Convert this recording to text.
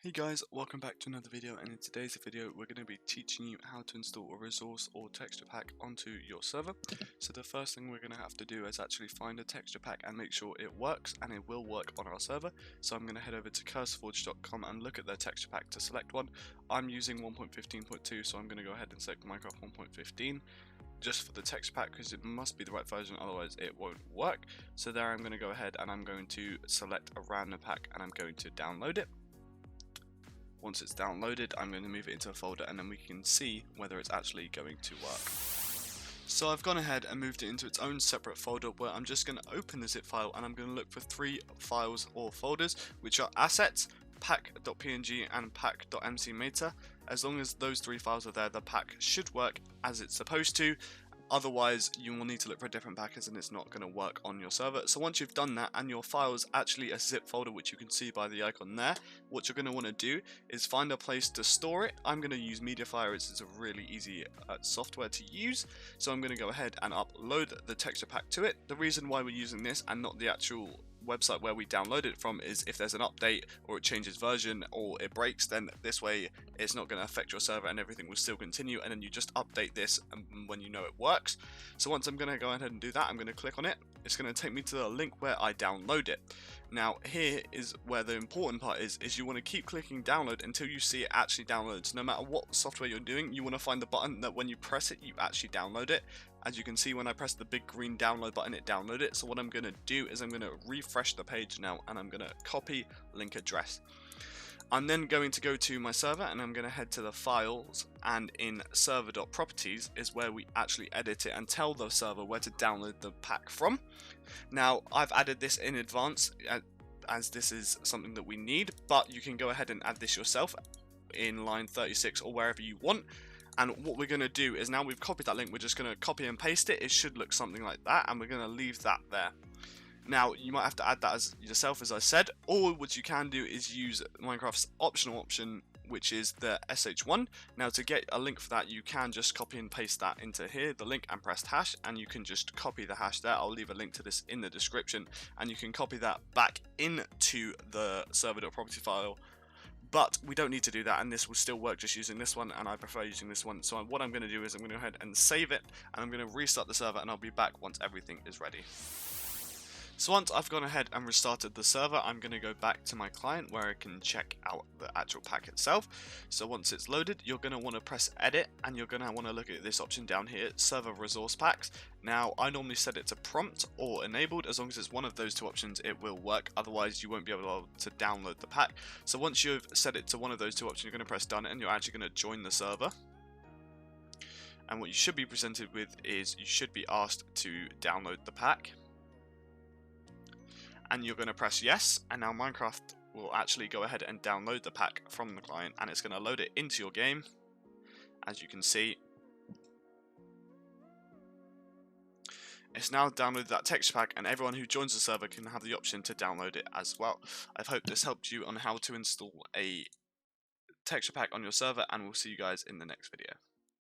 Hey guys, welcome back to another video, and in today's video we're going to be teaching you how to install a resource or texture pack onto your server. So the first thing we're going to have to do is actually find a texture pack and make sure it works, and it will work on our server. So I'm going to head over to cursorforge.com and look at their texture pack to select one. I'm using 1.15.2, so I'm going to go ahead and select Minecraft 1.15 just for the texture pack because it must be the right version, otherwise it won't work. So there I'm going to go ahead and I'm going to select a random pack and I'm going to download it. Once it's downloaded, I'm going to move it into a folder and then we can see whether it's actually going to work. So I've gone ahead and moved it into its own separate folder where I'm just going to open the zip file and I'm going to look for three files or folders, which are assets, pack.png and pack.mcmeta. As long as those three files are there, the pack should work as it's supposed to. Otherwise, you will need to look for a different package and it's not going to work on your server. So once you've done that and your file is actually a zip folder, which you can see by the icon there, what you're going to want to do is find a place to store it. I'm going to use Mediafire, it's a really easy software to use. So I'm going to go ahead and upload the texture pack to it. The reason why we're using this and not the actual website where we download it from is if there's an update or it changes version or it breaks, then this way it's not going to affect your server and everything will still continue, and then you just update this when you know it works. So once I'm going to go ahead and do that, I'm going to click on it. It's going to take me to the link where I download it. Now here is where the important part is you want to keep clicking download until you see it actually downloads. No matter what software you're doing, you want to find the button that when you press it you actually download it. As you can see, when I press the big green download button, it downloaded it. So what I'm going to do is I'm going to refresh the page now and I'm going to copy link address. I'm then going to go to my server and I'm going to head to the files, and in server.properties is where we actually edit it and tell the server where to download the pack from. Now I've added this in advance as this is something that we need, but you can go ahead and add this yourself in line 36 or wherever you want. And what we're going to do is, now we've copied that link, we're just going to copy and paste it. It should look something like that, and we're going to leave that there. Now you might have to add that as yourself, as I said, or what you can do is use Minecraft's optional option, which is the sh1. Now to get a link for that, you can just copy and paste that into here, the link, and press hash, and you can just copy the hash there. I'll leave a link to this in the description, and you can copy that back into the server.property file. But we don't need to do that, and this will still work just using this one, and I prefer using this one. So what I'm going to do is I'm going to go ahead and save it, and I'm going to restart the server, and I'll be back once everything is ready. So once I've gone ahead and restarted the server, I'm going to go back to my client where I can check out the actual pack itself. So once it's loaded, you're going to want to press edit, and you're going to want to look at this option down here, server resource packs. Now I normally set it to prompt or enabled. As long as it's one of those two options, it will work. Otherwise you won't be able to download the pack. So once you've set it to one of those two options, you're going to press done, and you're actually going to join the server. And what you should be presented with is you should be asked to download the pack. And you're going to press yes, and now Minecraft will actually go ahead and download the pack from the client, and it's going to load it into your game. As you can see, it's now downloaded that texture pack, and everyone who joins the server can have the option to download it as well. I hope this helped you on how to install a texture pack on your server, and we'll see you guys in the next video.